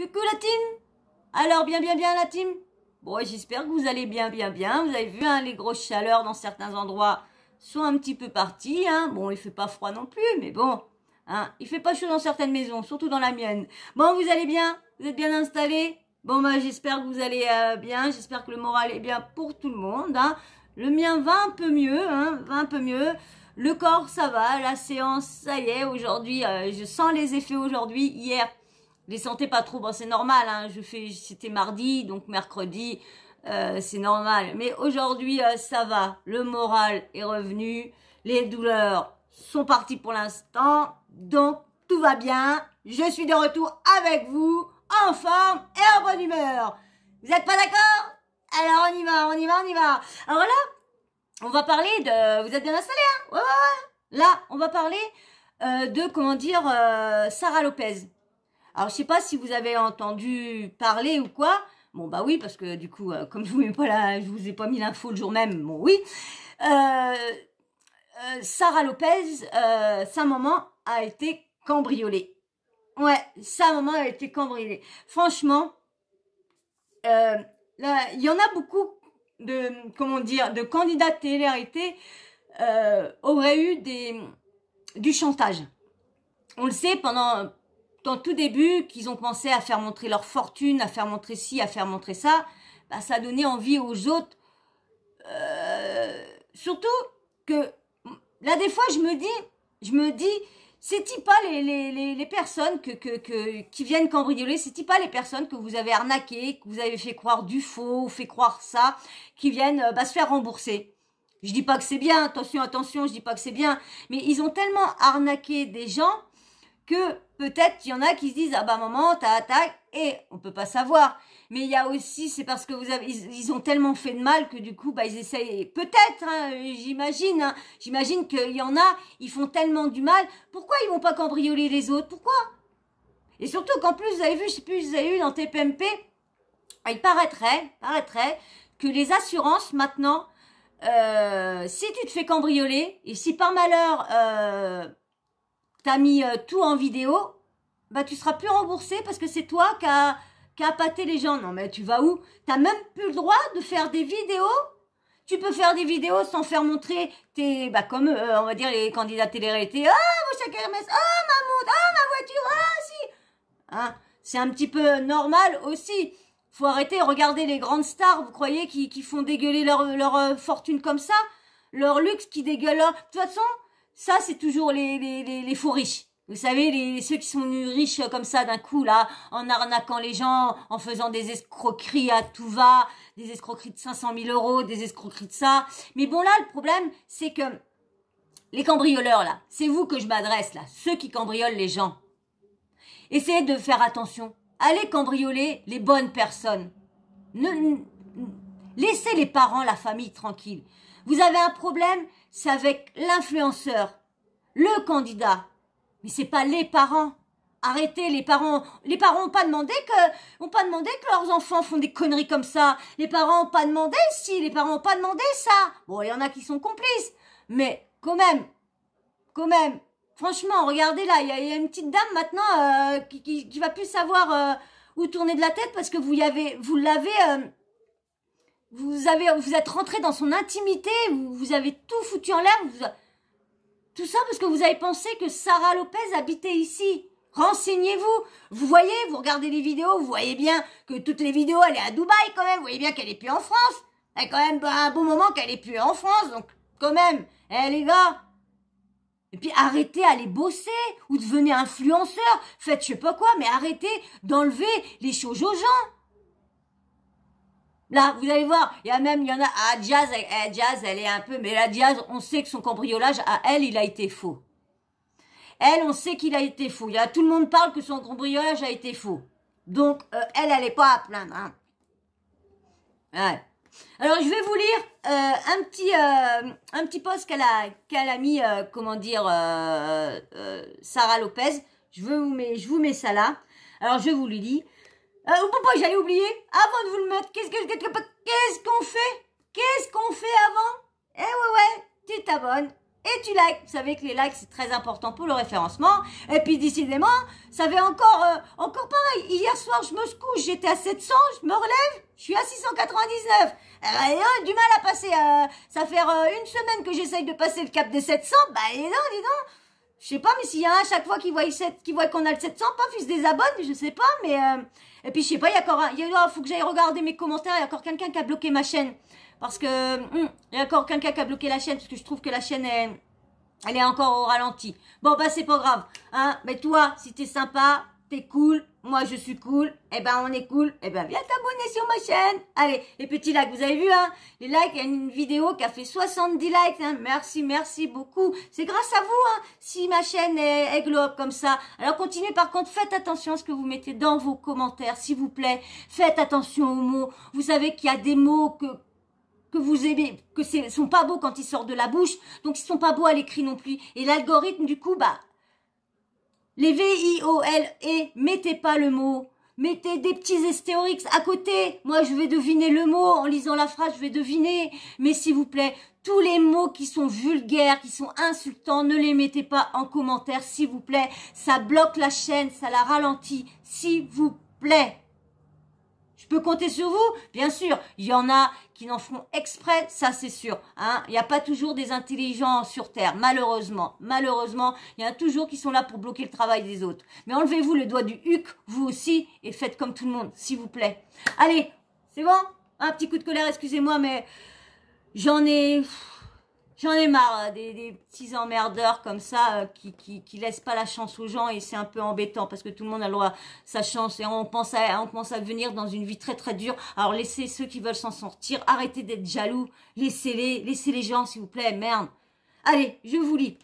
Coucou la team. Alors bien la team. Bon, j'espère que vous allez bien. Vous avez vu, hein, les grosses chaleurs dans certains endroits sont un petit peu parties. Hein. Bon, il fait pas froid non plus, mais bon, hein, il fait pas chaud dans certaines maisons, surtout dans la mienne. Bon, vous allez bien? Vous êtes bien installés? Bon, bah, j'espère que vous allez bien. J'espère que le moral est bien pour tout le monde. Hein. Le mien va un peu mieux, hein, va un peu mieux. Le corps, ça va. La séance, ça y est. Aujourd'hui, je sens les effets aujourd'hui. Hier, je les sentais pas trop. Bon, c'est normal. Hein, c'était mardi, donc mercredi, c'est normal. Mais aujourd'hui, ça va. Le moral est revenu. Les douleurs sont parties pour l'instant. Donc, tout va bien. Je suis de retour avec vous, en forme et en bonne humeur. Vous êtes pas d'accord? Alors, on y va. Alors là, on va parler de... Vous êtes bien installés, hein? Ouais. Là, on va parler de, comment dire, Sarah Lopez. Alors, je sais pas si vous avez entendu parler ou quoi. Bon, bah oui, parce que du coup, comme je vous ai pas mis l'info le jour même, bon, oui. Sarah Lopez, sa maman a été cambriolée. Ouais, sa maman a été cambriolée. Franchement, là, il y en a beaucoup de, comment dire, de candidats de télé-réalité auraient eu du chantage. On le sait, dans tout début, qu'ils ont commencé à faire montrer leur fortune, à faire montrer ci, à faire montrer ça, bah, ça a donné envie aux autres. Surtout que, là, des fois, je me dis, c'est-il pas les personnes qui viennent cambrioler, c'est-il pas les personnes que vous avez arnaquées, que vous avez fait croire du faux, fait croire ça, qui viennent se faire rembourser. Je dis pas que c'est bien, attention, je dis pas que c'est bien, mais ils ont tellement arnaqué des gens que peut-être il y en a qui se disent, ah bah maman, tac, et on peut pas savoir. Mais il y a aussi, c'est parce que ils ont tellement fait de mal que du coup, bah ils essayent, peut-être, hein, j'imagine qu'il y en a, ils font tellement du mal, pourquoi ils vont pas cambrioler les autres? Pourquoi? Et surtout qu'en plus, vous avez vu, je sais plus, vous avez vu dans TPMP, il paraîtrait que les assurances maintenant, si tu te fais cambrioler, et si par malheur, t'as mis tout en vidéo, bah tu seras plus remboursé parce que c'est toi qui a appâté les gens. Non mais tu vas où? T'as même plus le droit de faire des vidéos. Tu peux faire des vidéos sans faire montrer tes, comme on va dire les candidats télé-réalité. Oh mon chèque Hermès, oh ma montre, oh ma voiture, oh si. Hein, c'est un petit peu normal aussi. Faut arrêter, regardez les grandes stars, vous croyez qui font dégueuler leur fortune comme ça, leur luxe qui dégueule. De toute façon, ça c'est toujours les faux riches. Vous savez, ceux qui sont devenus riches comme ça d'un coup, là, en arnaquant les gens, en faisant des escroqueries à tout va, des escroqueries de 500 000 €, des escroqueries de ça. Mais bon, là, le problème, c'est que les cambrioleurs, là, c'est vous que je m'adresse, là, ceux qui cambriolent les gens. Essayez de faire attention. Allez cambrioler les bonnes personnes. Laissez les parents, la famille tranquille. Vous avez un problème, c'est avec l'influenceur, le candidat. Mais c'est pas les parents. Arrêtez, les parents. Les parents ont pas demandé que leurs enfants font des conneries comme ça. Les parents ont pas demandé les parents ont pas demandé ça. Bon, il y en a qui sont complices. Mais, quand même. Franchement, regardez là, il y a une petite dame maintenant, qui va plus savoir, où tourner de la tête parce que vous êtes rentré dans son intimité, vous avez tout foutu en l'air, tout ça parce que vous avez pensé que Sarah Lopez habitait ici. Renseignez-vous. Vous voyez, vous regardez les vidéos, vous voyez bien que toutes les vidéos, elle est à Dubaï quand même. Vous voyez bien qu'elle est plus en France. Elle est quand même un bon moment qu'elle est plus en France. Donc, quand même, les gars. Et puis, arrêtez d'aller bosser ou devenez influenceur. Faites je sais pas quoi, mais arrêtez d'enlever les choses aux gens. Là, vous allez voir, il y en a, Jazz, elle est un peu, mais la Jazz, on sait que son cambriolage, à elle, il a été faux. Elle, on sait qu'il a été faux. Tout le monde parle que son cambriolage a été faux. Donc, elle est pas à plaindre, hein. Ouais. Alors, je vais vous lire, un petit post qu'elle a mis, comment dire, Sarah Lopez. Je vous mets ça là. Alors, je vous le lis. Pourquoi j'allais oublier? Avant de vous le mettre, qu'est-ce qu'on fait? Qu'est-ce qu'on fait avant? Ouais, tu t'abonnes. et tu likes. Vous savez que les likes, c'est très important pour le référencement. Et puis, décidément, ça fait encore pareil. Hier soir, je me couche, j'étais à 700, je me relève, je suis à 699. Du mal à passer. Ça fait une semaine que j'essaye de passer le cap des 700. Bah, dis donc. Je sais pas, mais s'il y a un à chaque fois qui voit qu'on a le 700, paf, il se désabonne, je sais pas, mais et puis je sais pas, il y a encore faut que j'aille regarder mes commentaires, il y a encore quelqu'un qui a bloqué ma chaîne. Parce que, il y a encore quelqu'un qui a bloqué la chaîne, parce que je trouve que la chaîne elle est encore au ralenti. Bon, bah, c'est pas grave, hein. Mais toi, si t'es sympa, t'es cool, moi je suis cool, eh ben on est cool, eh ben viens t'abonner sur ma chaîne. Allez, les petits likes, vous avez vu, hein, les likes, il y a une vidéo qui a fait 70 likes, hein. Merci beaucoup. C'est grâce à vous, hein, si ma chaîne est globe comme ça. Alors continuez, par contre, faites attention à ce que vous mettez dans vos commentaires, s'il vous plaît. Faites attention aux mots. Vous savez qu'il y a des mots que vous aimez, que sont pas beaux quand ils sortent de la bouche, donc ils sont pas beaux à l'écrit non plus. Et l'algorithme, du coup, bah, les V-I-O-L-E, mettez pas le mot. Mettez des petits stéréox à côté. Moi, je vais deviner le mot. En lisant la phrase, je vais deviner. Mais s'il vous plaît, tous les mots qui sont vulgaires, qui sont insultants, ne les mettez pas en commentaire, s'il vous plaît. Ça bloque la chaîne, ça la ralentit. S'il vous plaît. Je peux compter sur vous? Bien sûr, il y en a qui n'en feront exprès, ça c'est sûr. Hein. Il n'y a pas toujours des intelligents sur Terre, malheureusement. Malheureusement, il y en a toujours qui sont là pour bloquer le travail des autres. Mais enlevez-vous le doigt du huc, vous aussi, et faites comme tout le monde, s'il vous plaît. Allez, c'est bon? Un petit coup de colère, excusez-moi, mais j'en ai marre des petits emmerdeurs comme ça qui laissent pas la chance aux gens, et c'est un peu embêtant parce que tout le monde a le droit à sa chance et on commence à venir dans une vie très très dure. Alors laissez ceux qui veulent s'en sortir, arrêtez d'être jaloux, laissez les gens s'il vous plaît, merde. Allez, je vous lis.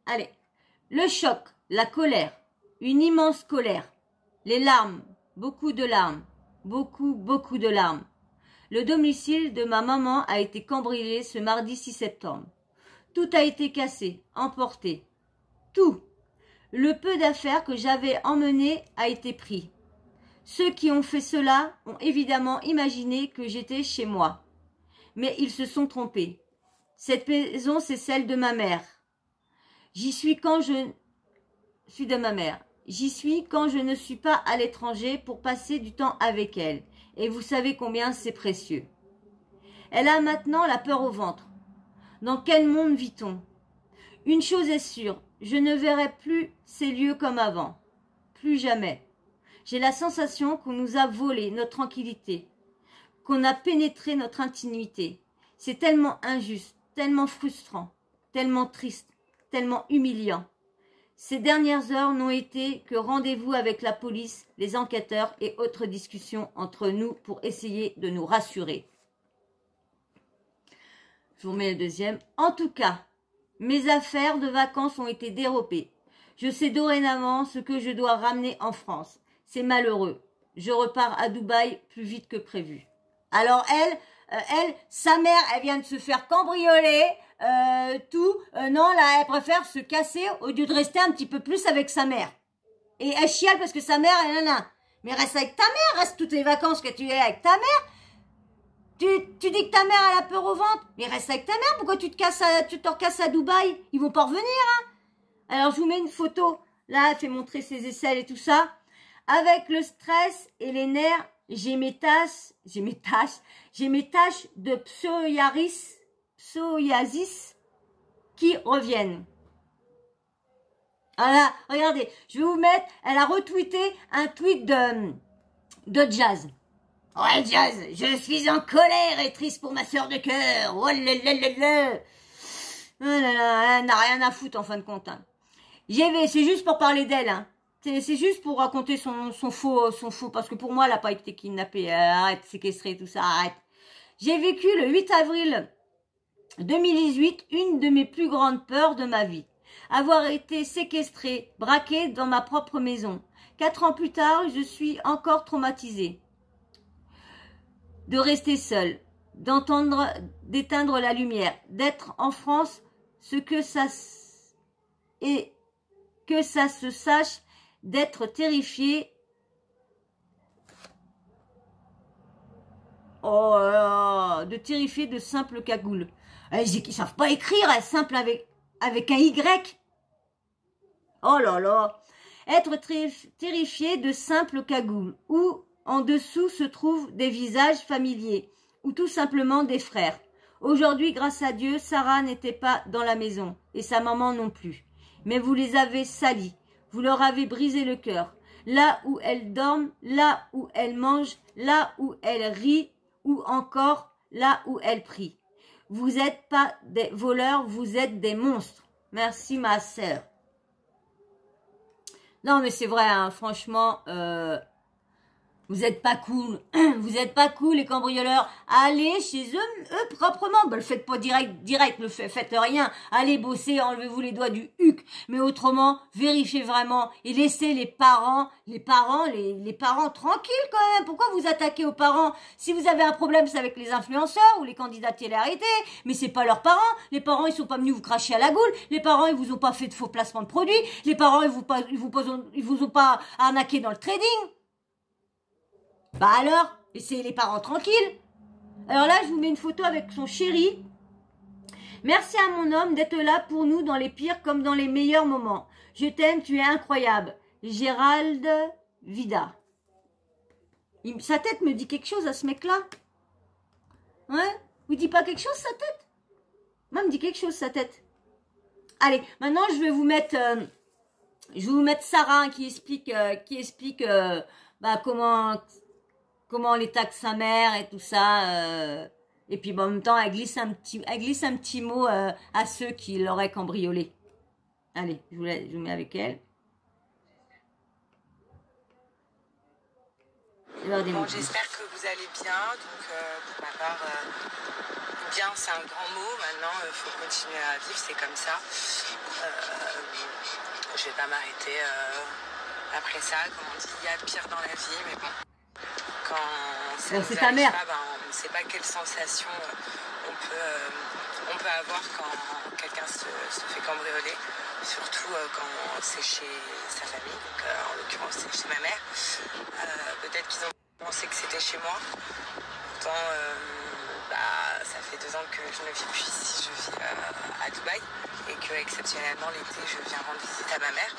Allez, le choc, la colère, une immense colère, les larmes, beaucoup de larmes, beaucoup de larmes. Le domicile de ma maman a été cambriolé ce mardi 6 septembre. Tout a été cassé, emporté. Tout. Le peu d'affaires que j'avais emmenées a été pris. Ceux qui ont fait cela ont évidemment imaginé que j'étais chez moi. Mais ils se sont trompés. Cette maison, c'est celle de ma mère. J'y suis quand je suis de ma mère. J'y suis quand je ne suis pas à l'étranger pour passer du temps avec elle. Et vous savez combien c'est précieux. Elle a maintenant la peur au ventre. Dans quel monde vit-on? Une chose est sûre, je ne verrai plus ces lieux comme avant. Plus jamais. J'ai la sensation qu'on nous a volé notre tranquillité, qu'on a pénétré notre intimité. C'est tellement injuste, tellement frustrant, tellement triste, tellement humiliant. Ces dernières heures n'ont été que rendez-vous avec la police, les enquêteurs et autres discussions entre nous pour essayer de nous rassurer. Je vous remets le deuxième. En tout cas, mes affaires de vacances ont été dérobées. Je sais dorénavant ce que je dois ramener en France. C'est malheureux. Je repars à Dubaï plus vite que prévu. Alors sa mère, elle vient de se faire cambrioler. Non, là, elle préfère se casser au lieu de rester un petit peu plus avec sa mère. Et elle chiale parce que sa mère, elle en a. Mais reste avec ta mère, reste toutes les vacances que tu es avec ta mère. Tu dis que ta mère, elle a peur au ventre, mais reste avec ta mère, pourquoi tu te recasses à Dubaï? Ils vont pas revenir, hein. Alors, je vous mets une photo. Là, elle fait montrer ses aisselles et tout ça. Avec le stress et les nerfs, j'ai mes taches de psoriasis qui reviennent. Voilà, regardez, je vais vous mettre, elle a retweeté un tweet de Jazz. Ouais, Jazz, je suis en colère et triste pour ma sœur de cœur. Oh là là là là. Oh là là, elle n'a rien à foutre en fin de compte. Hein. C'est juste pour parler d'elle. Hein. C'est juste pour raconter son faux, parce que pour moi, elle n'a pas été kidnappée. Arrête, séquestrée, tout ça, arrête. J'ai vécu le 8 avril 2018 une de mes plus grandes peurs de ma vie. Avoir été séquestrée, braquée dans ma propre maison. 4 ans plus tard, je suis encore traumatisée. De rester seule, d'éteindre la lumière, d'être en France, que ça se sache, d'être terrifiée. Oh là là, de terrifier de simples cagoules. Ils savent pas écrire, simple avec un Y. Oh là là. Être terrifié de simples cagoules, où en dessous se trouvent des visages familiers, ou tout simplement des frères. Aujourd'hui, grâce à Dieu, Sarah n'était pas dans la maison, et sa maman non plus. Mais vous les avez salis, vous leur avez brisé le cœur. Là où elles dorment, là où elles mangent, là où elles rient, ou encore là où elles prient. Vous n'êtes pas des voleurs, vous êtes des monstres. Merci ma sœur. Non mais c'est vrai, hein, franchement, vous êtes pas cool. Vous êtes pas cool les cambrioleurs. Allez chez eux proprement. Ben, le faites pas direct, ne faites rien. Allez bosser, enlevez-vous les doigts du huc. Mais autrement, vérifiez vraiment et laissez les parents tranquilles quand même. Pourquoi vous attaquez aux parents? Si vous avez un problème, c'est avec les influenceurs ou les candidats de télé-réalité. Mais c'est pas leurs parents. Les parents, ils sont pas venus vous cracher à la goule. Les parents, ils vous ont pas fait de faux placements de produits. Les parents, ils vous ont pas arnaqué dans le trading. Bah alors, laissez les parents tranquilles. Alors là, je vous mets une photo avec son chéri. Merci à mon homme d'être là pour nous dans les pires comme dans les meilleurs moments. Je t'aime, tu es incroyable. Gérald Vida. Sa tête me dit quelque chose à ce mec-là. Ouais? Vous dit pas quelque chose sa tête? Moi, me dit quelque chose sa tête. Allez, maintenant je vais vous mettre Sarah qui explique bah, comment elle taxe sa mère et tout ça. Et puis bon, en même temps, elle glisse un petit mot à ceux qui l'auraient cambriolé. Allez, je vous mets avec elle. Bon, j'espère que vous allez bien. Donc, pour ma part, bien, c'est un grand mot. Maintenant, il faut continuer à vivre, c'est comme ça. Je vais pas m'arrêter après ça. Comme on dit, il y a pire dans la vie, mais bon. Quand ça bon, c'est ta mère. Pas, on ne sait pas quelle sensation on peut avoir quand quelqu'un se fait cambrioler. Surtout quand c'est chez sa famille, donc en l'occurrence c'est chez ma mère. Peut-être qu'ils ont pensé que c'était chez moi. Pourtant, ça fait 2 ans que je ne vis plus ici, je vis à Dubaï. Et que exceptionnellement l'été, je viens rendre visite à ma mère.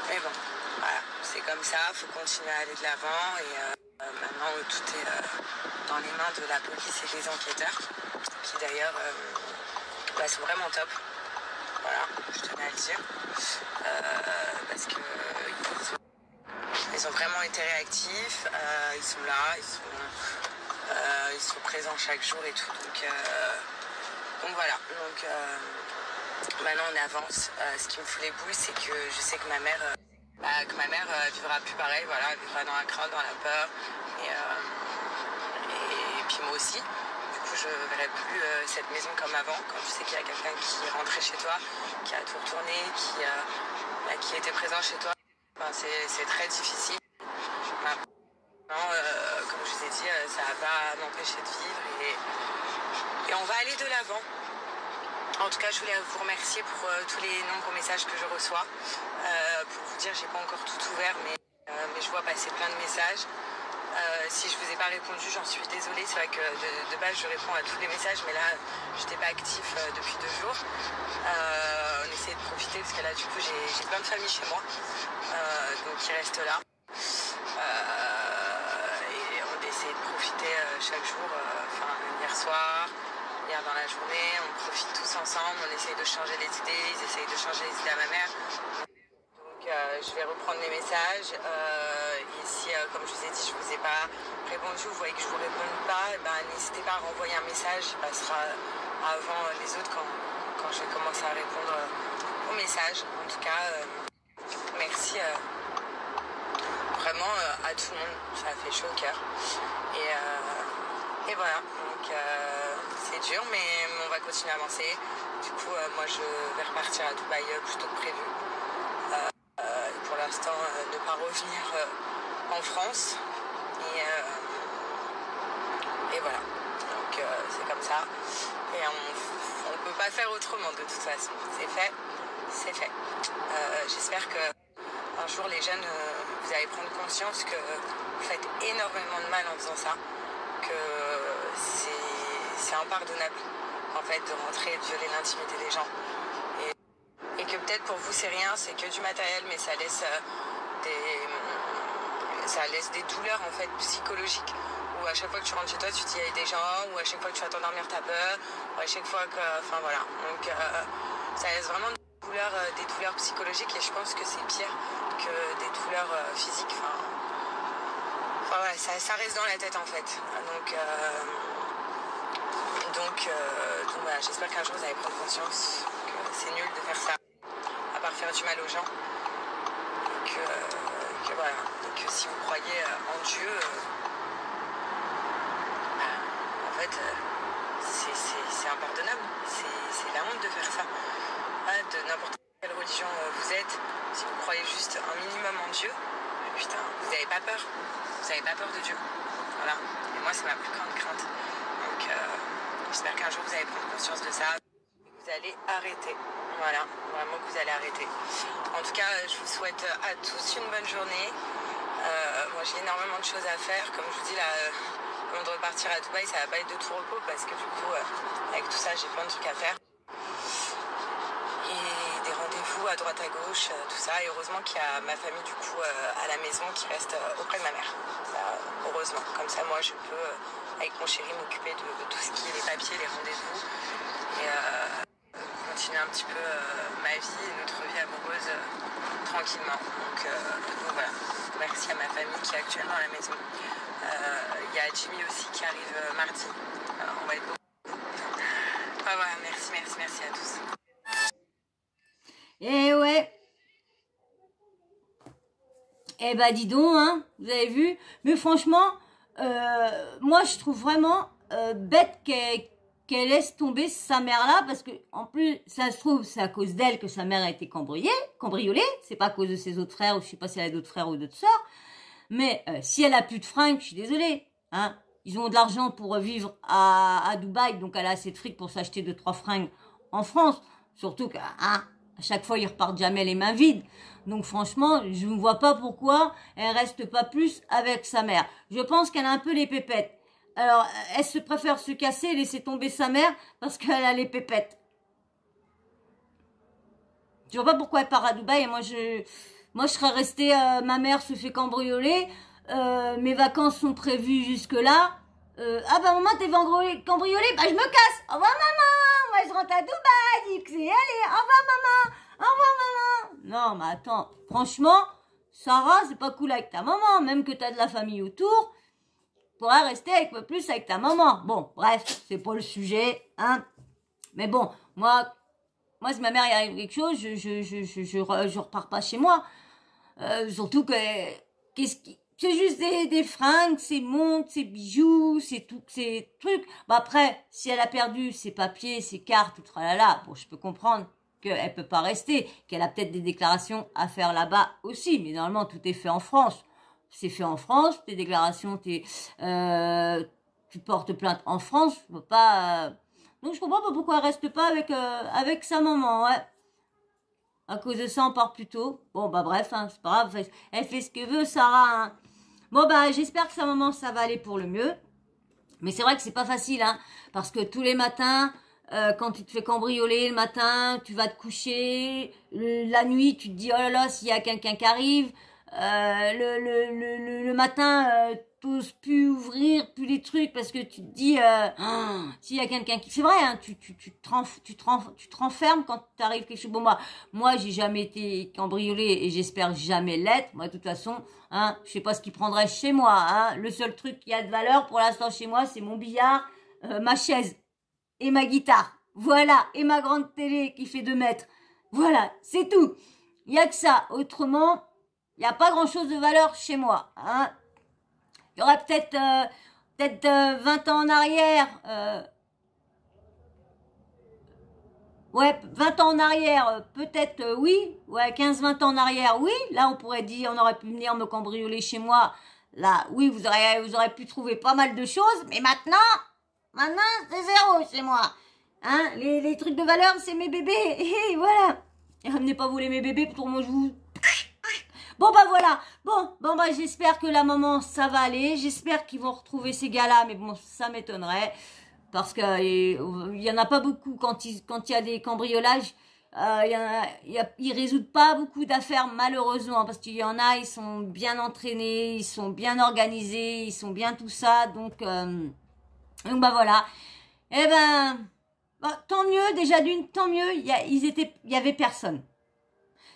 Mais bon, voilà, c'est comme ça, il faut continuer à aller de l'avant. Et maintenant, tout est dans les mains de la police et des enquêteurs, qui d'ailleurs sont vraiment top. Voilà, je tenais à le dire. Parce que ils ont vraiment été réactifs, ils sont là, ils sont présents chaque jour et tout. Donc voilà. Donc maintenant on avance. Ce qui me fout les boules, c'est que je sais que ma mère vivra plus pareil. Voilà, elle vivra dans la crainte, dans la peur. Et puis moi aussi. Je ne verrai plus cette maison comme avant, quand tu sais qu'il y a quelqu'un qui est rentré chez toi, qui a tout retourné, qui était présent chez toi. Enfin, c'est très difficile. Maintenant, comme je vous ai dit, ça ne va pas m'empêcher de vivre et on va aller de l'avant. En tout cas, je voulais vous remercier pour tous les nombreux messages que je reçois. Pour vous dire, je n'ai pas encore tout ouvert, mais je vois passer plein de messages. Si je vous ai pas répondu, j'en suis désolée. C'est vrai que de base je réponds à tous les messages, mais là je n'étais pas actif depuis 2 jours. On essaie de profiter parce que là du coup j'ai plein de familles chez moi, donc qui restent là. Et on essaie de profiter chaque jour. Hier soir, hier dans la journée, on profite tous ensemble. On essaie de changer les idées, ils essayent de changer les idées à ma mère. Je vais reprendre les messages. Ici, comme je vous ai dit, je ne vous ai pas répondu. Vous voyez que je ne vous réponds pas. N'hésitez pas à renvoyer un message. Il passera avant les autres quand je vais commencer à répondre aux messages. En tout cas, merci vraiment à tout le monde. Ça a fait chaud au cœur. Et voilà. Donc, c'est dur, mais on va continuer à avancer. Du coup, moi, je vais repartir à Dubaï plus tôt que prévu. Pour l'instant, ne pas revenir en France. Et voilà. Donc, c'est comme ça. Et on ne peut pas faire autrement de toute façon. C'est fait. C'est fait. J'espère qu'un jour, les jeunes, vous allez prendre conscience que vous faites énormément de mal en faisant ça. Que c'est impardonnable. en fait, de rentrer et de violer l'intimité des gens. Et que peut-être pour vous, c'est rien, c'est que du matériel, mais ça laisse des douleurs, en fait, psychologiques. Où à chaque fois que tu rentres chez toi, tu te dis il y a des gens, ou à chaque fois que tu vas t'endormir, t'as peur, ou à chaque fois que... Enfin, voilà. Donc, ça laisse vraiment des douleurs psychologiques, et je pense que c'est pire que des douleurs physiques. Enfin voilà, ça reste dans la tête, en fait. Donc voilà, j'espère qu'un jour vous allez prendre conscience que c'est nul de faire ça, à part faire du mal aux gens. Que voilà, et que si vous croyez en Dieu, en fait, c'est impardonnable. C'est la honte de faire ça. De n'importe quelle religion vous êtes, si vous croyez juste un minimum en Dieu, putain, vous n'avez pas peur. Vous n'avez pas peur de Dieu. Voilà. Et moi, c'est ma plus grande crainte. Donc, j'espère qu'un jour, vous allez prendre conscience de ça. Vous allez arrêter. Voilà. Vraiment que vous allez arrêter. En tout cas, je vous souhaite à tous une bonne journée. Moi, j'ai énormément de choses à faire. Comme je vous dis, là, avant de repartir à Dubaï, ça va pas être de tout repos parce que du coup, avec tout ça, j'ai plein de trucs à faire. Et des rendez-vous à droite à gauche, tout ça. Et heureusement qu'il y a ma famille, du coup, à la maison qui reste auprès de ma mère. Heureusement. Comme ça, moi, je peux, avec mon chéri, m'occuper de tout ce qui est les papiers, les rendez-vous. Et continuer un petit peu ma vie et notre vie amoureuse tranquillement. Donc voilà. Merci à ma famille qui est actuellement à la maison. Il y a Jimmy aussi qui arrive mardi. On va être beaucoup. Enfin, voilà, merci à tous. Eh ouais. Eh bah dis donc, hein, vous avez vu. Mais franchement, moi je trouve vraiment bête qu'elle laisse tomber sa mère là, parce que en plus, ça se trouve, c'est à cause d'elle que sa mère a été cambriolée. C'est pas à cause de ses autres frères, ou je sais pas si elle a d'autres frères ou d'autres sœurs. Mais si elle a plus de fringues, je suis désolée, hein. Ils ont de l'argent pour vivre à Dubaï, donc elle a assez de fric pour s'acheter 2-3 fringues en France. Surtout qu'à chaque fois, ils repartent jamais les mains vides. Donc franchement, je ne vois pas pourquoi elle reste pas plus avec sa mère. Je pense qu'elle a un peu les pépettes. Alors, elle se préfère se casser et laisser tomber sa mère parce qu'elle a les pépettes. Je vois pas pourquoi elle part à Dubaï et moi je serais restée, ma mère se fait cambrioler, mes vacances sont prévues jusque là. Ah bah maman t'es cambriolée, bah je me casse. Au revoir maman, moi je rentre à Dubaï, c'est allez, au revoir maman, au revoir maman. Non mais attends, franchement, Sarah c'est pas cool avec ta maman, même que t'as de la famille autour, pourrais rester plus avec ta maman. Bon, bref, c'est pas le sujet, hein. Mais bon, moi si ma mère y arrive quelque chose, je repars pas chez moi. Surtout que c'est juste des fringues, ses montres, ses bijoux, c'est tout, ces trucs. Bah après, si elle a perdu ses papiers, ses cartes, tout tralala, bon, je peux comprendre qu'elle peut pas rester, qu'elle a peut-être des déclarations à faire là-bas aussi. Mais normalement, tout est fait en France. C'est fait en France, tes déclarations, tu portes plainte en France, je peux pas. Donc je comprends pas pourquoi elle reste pas avec sa maman, ouais. À cause de ça, on part plus tôt. Bon, bah bref, hein, c'est pas grave. Elle fait ce qu'elle veut, Sarah. Hein. Bon, bah j'espère que sa maman, ça va aller pour le mieux. Mais c'est vrai que c'est pas facile, hein. Parce que tous les matins, quand tu te fais cambrioler le matin, tu vas te coucher. La nuit, tu te dis, oh là là, s'il y a quelqu'un qui arrive. Le matin, t'oses plus ouvrir, plus les trucs, parce que tu te dis, s'il y a quelqu'un qui... C'est vrai, hein, tu te renfermes quand t'arrives quelque chose. Bon, moi, j'ai jamais été cambriolée et j'espère jamais l'être. Moi, de toute façon, hein, je sais pas ce qu'ils prendraient chez moi, hein. Le seul truc qui a de valeur pour l'instant chez moi, c'est mon billard, ma chaise et ma guitare. Voilà. Et ma grande télé qui fait 2 mètres. Voilà. C'est tout. Il y a que ça. Autrement, il n'y a pas grand-chose de valeur chez moi, hein. Il y aurait peut-être 20 ans en arrière, ouais, 20 ans en arrière, peut-être oui, ouais, 15-20 ans en arrière, oui. Là, on pourrait dire, on aurait pu venir me cambrioler chez moi. Là, oui, vous aurez pu trouver pas mal de choses, mais maintenant, c'est zéro chez moi. Hein, les trucs de valeur, c'est mes bébés, et voilà. Et ramenez pas voler mes bébés pour moi, je vous... Bon bah voilà, bon bah j'espère que la maman ça va aller, j'espère qu'ils vont retrouver ces gars-là, mais bon ça m'étonnerait. parce que il y en a pas beaucoup quand il y a des cambriolages. Ils résoudent pas beaucoup d'affaires malheureusement parce qu'il y en a, ils sont bien entraînés, ils sont bien organisés, ils sont bien tout ça, donc bah voilà. Eh ben, bah, tant mieux déjà tant mieux. Il y avait personne.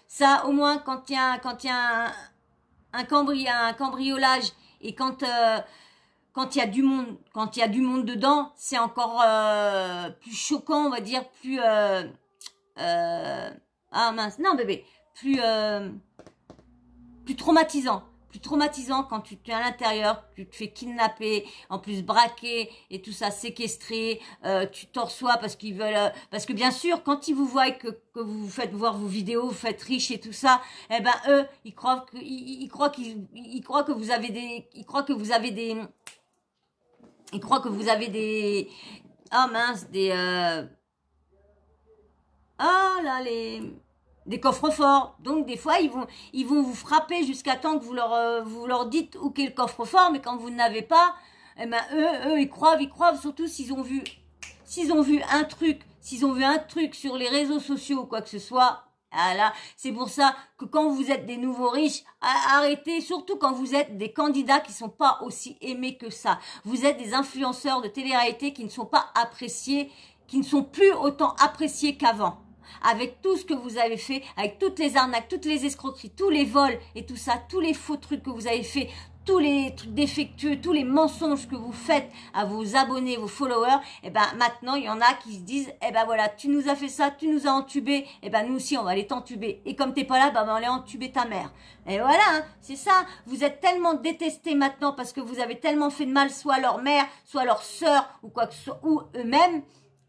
Ça au moins quand il y a un cambriolage et quand il y a du monde dedans, c'est encore plus choquant, on va dire, plus ah mince, non bébé, plus traumatisant. Plus traumatisant quand tu es à l'intérieur, tu te fais kidnapper, en plus braquer et tout ça, séquestrer, tu t'en reçois parce qu'ils veulent, parce que bien sûr, quand ils vous voient que vous faites voir vos vidéos, vous faites riche et tout ça, eh ben eux, ils croient que vous avez des, ah mince, des coffres-forts. Donc des fois ils vont vous frapper jusqu'à temps que vous leur dites où qu'est le coffre-fort, mais quand vous n'avez pas, eh ben eux ils croient surtout s'ils ont vu un truc sur les réseaux sociaux ou quoi que ce soit. Voilà, c'est pour ça que quand vous êtes des nouveaux riches, arrêtez, surtout quand vous êtes des candidats qui sont pas aussi aimés que ça. Vous êtes des influenceurs de télé-réalité qui ne sont pas appréciés, qui ne sont plus autant appréciés qu'avant. Avec tout ce que vous avez fait, avec toutes les arnaques, toutes les escroqueries, tous les vols et tout ça, tous les faux trucs que vous avez fait, tous les trucs défectueux, tous les mensonges que vous faites à vos abonnés, vos followers, et ben maintenant il y en a qui se disent, eh ben voilà, tu nous as fait ça, tu nous as entubé, et ben nous aussi on va aller t'entuber. Et comme t'es pas là, ben on va aller entuber ta mère. Et voilà, hein, c'est ça. Vous êtes tellement détestés maintenant parce que vous avez tellement fait de mal, soit à leur mère, soit à leur sœur ou quoi que ce soit, ou eux-mêmes.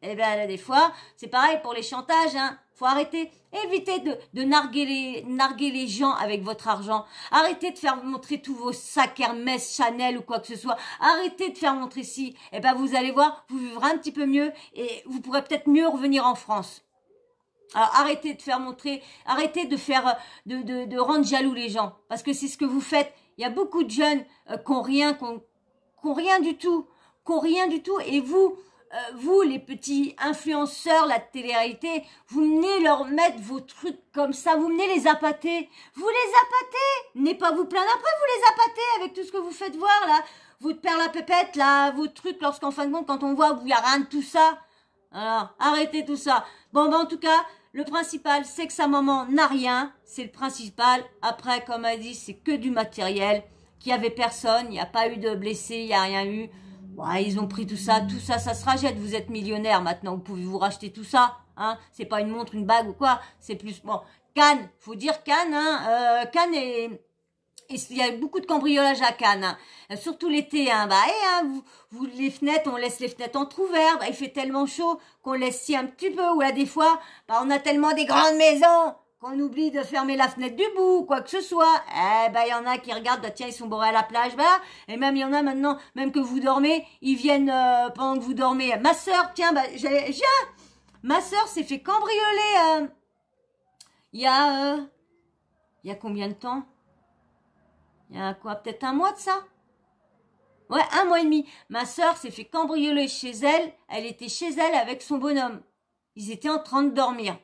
Eh bien, là, des fois, c'est pareil pour les chantages, hein. Faut arrêter. Évitez de narguer les gens avec votre argent. Arrêtez de faire montrer tous vos sacs Hermès, Chanel ou quoi que ce soit. Arrêtez de faire montrer ci. Eh ben, vous allez voir, vous vivrez un petit peu mieux et vous pourrez peut-être mieux revenir en France. Alors, arrêtez de faire montrer, arrêtez de faire, de rendre jaloux les gens. Parce que c'est ce que vous faites. Il y a beaucoup de jeunes qui ont rien du tout. Et vous, les petits influenceurs, la télé-réalité, vous venez leur mettre vos trucs comme ça, vous venez les appâter. Vous les appâtez. N'ayez pas vous plaindre après, vous les appâtez avec tout ce que vous faites voir, là. Votre perle à pépette, là, vos trucs, lorsqu'en fin de compte, quand on voit, il n'y a rien de tout ça. Alors, arrêtez tout ça. Bon, ben, en tout cas, le principal, c'est que sa maman n'a rien. C'est le principal. Après, comme elle dit, c'est que du matériel. Qu'il n'y avait personne, il n'y a pas eu de blessés, il n'y a rien eu. Ouais, ils ont pris tout ça, ça se rachète. Vous êtes millionnaire maintenant, vous pouvez vous racheter tout ça, hein. C'est pas une montre, une bague ou quoi, c'est plus bon. Cannes, faut dire Cannes, hein. Cannes et il y a beaucoup de cambriolage à Cannes, hein. Surtout l'été, hein. Bah, vous les fenêtres, on laisse les fenêtres entrouvertes. Bah, il fait tellement chaud qu'on laisse si un petit peu. Ou là, des fois, bah, on a tellement des grandes maisons qu'on oublie de fermer la fenêtre du bout, quoi que ce soit. Eh ben, il y en a qui regardent, bah, tiens, ils sont borés à la plage, bah, et même, il y en a maintenant, même que vous dormez, ils viennent, pendant que vous dormez. Ma sœur, tiens, bah, ma sœur s'est fait cambrioler, il y a combien de temps? Il y a quoi, peut-être un mois de ça? Ouais, 1 mois et demi. Ma sœur s'est fait cambrioler chez elle, elle était chez elle avec son bonhomme. Ils étaient en train de dormir.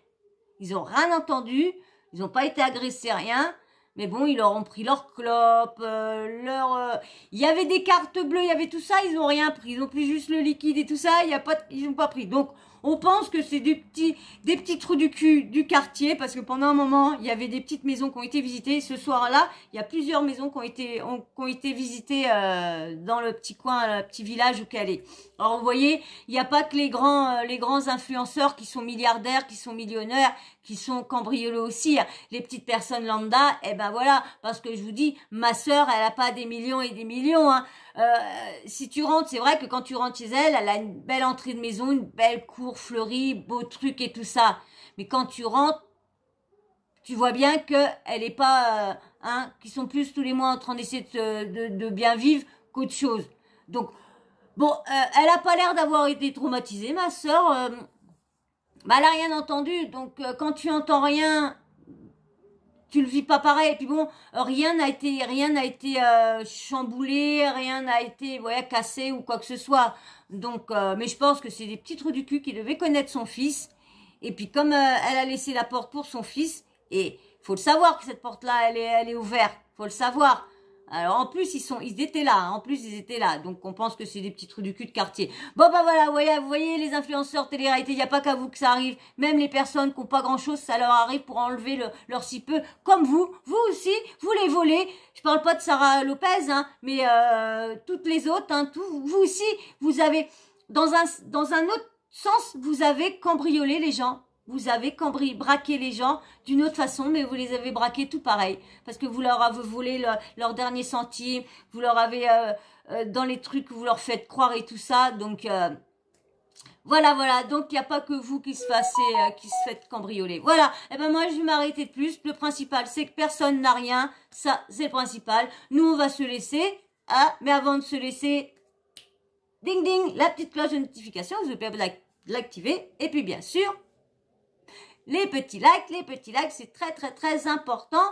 Ils ont rien entendu, ils n'ont pas été agressés, rien. Mais bon, ils leur ont pris leur clope, il y avait des cartes bleues, il y avait tout ça, ils ont rien pris. Ils ont pris juste le liquide et tout ça, ils n'ont pas pris. Donc, on pense que c'est des petits trous du cul du quartier, parce que pendant un moment, il y avait des petites maisons qui ont été visitées. Ce soir-là, il y a plusieurs maisons qui ont été visitées dans le petit coin, le petit village où qu'elle est. Alors, vous voyez, il n'y a pas que les grands influenceurs qui sont milliardaires, qui sont millionnaires, qui sont cambriolés aussi. Les petites personnes lambda, eh ben voilà, parce que je vous dis, ma sœur, elle a pas des millions et des millions, hein. Si tu rentres, c'est vrai que quand tu rentres chez elle, elle a une belle entrée de maison, une belle cour fleurie, beau truc et tout ça. Mais quand tu rentres, tu vois bien que elle est pas, qu'ils sont plus tous les mois en train d'essayer de bien vivre qu'autre chose. Donc, bon, elle a pas l'air d'avoir été traumatisée, ma sœur. Bah, elle a rien entendu. Donc, quand tu entends rien, tu le vis pas pareil. Et puis bon, rien n'a été chamboulé, rien n'a été, voilà, cassé ou quoi que ce soit. Donc, mais je pense que c'est des petits trous du cul qui devaient connaître son fils. Et puis comme elle a laissé la porte pour son fils, et faut le savoir que cette porte-là, elle est ouverte. Faut le savoir. Alors en plus ils étaient là, hein, en plus ils étaient là, donc on pense que c'est des petits trous du cul de quartier. Bon bah voilà, vous voyez les influenceurs télé-réalité, il n'y a pas qu'à vous que ça arrive, même les personnes qui n'ont pas grand-chose, ça leur arrive pour enlever leur si peu, comme vous aussi, vous les volez. Je parle pas de Sarah Lopez, hein, mais toutes les autres, hein, vous aussi, vous avez, dans un autre sens, vous avez cambriolé les gens. Vous avez braqué les gens d'une autre façon, mais vous les avez braqués tout pareil. Parce que vous leur avez volé leur dernier centime, vous leur avez, dans les trucs que vous leur faites croire et tout ça. Donc, voilà. Donc, il n'y a pas que vous qui se faites cambrioler. Voilà. Et ben moi, je vais m'arrêter de plus. Le principal, c'est que personne n'a rien. Ça, c'est le principal. Nous, on va se laisser. Ah, mais avant de se laisser, ding ding, la petite cloche de notification. Vous pouvez l'activer. Et puis, bien sûr, les petits likes, c'est très, très, très important.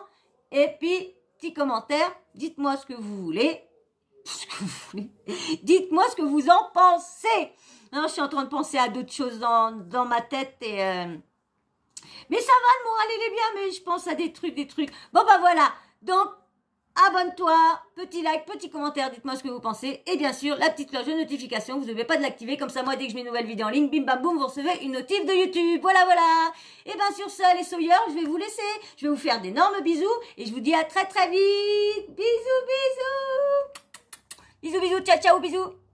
Et puis, petit commentaire, dites-moi ce que vous voulez. Dites-moi ce que vous en pensez. Non, je suis en train de penser à d'autres choses dans ma tête. Mais ça va, le moral, il est bien, mais je pense à des trucs. Bon, bah voilà. Donc, abonne-toi, petit like, petit commentaire, dites-moi ce que vous pensez. Et bien sûr, la petite cloche de notification, vous ne devez pas de l'activer. Comme ça, moi, dès que je mets une nouvelle vidéo en ligne, bim bam boum, vous recevez une notif de YouTube. Voilà. Et bien sur ça, les sawyers, je vais vous laisser. Je vais vous faire d'énormes bisous. Et je vous dis à très très vite. Bisous. Bisous, ciao, bisous.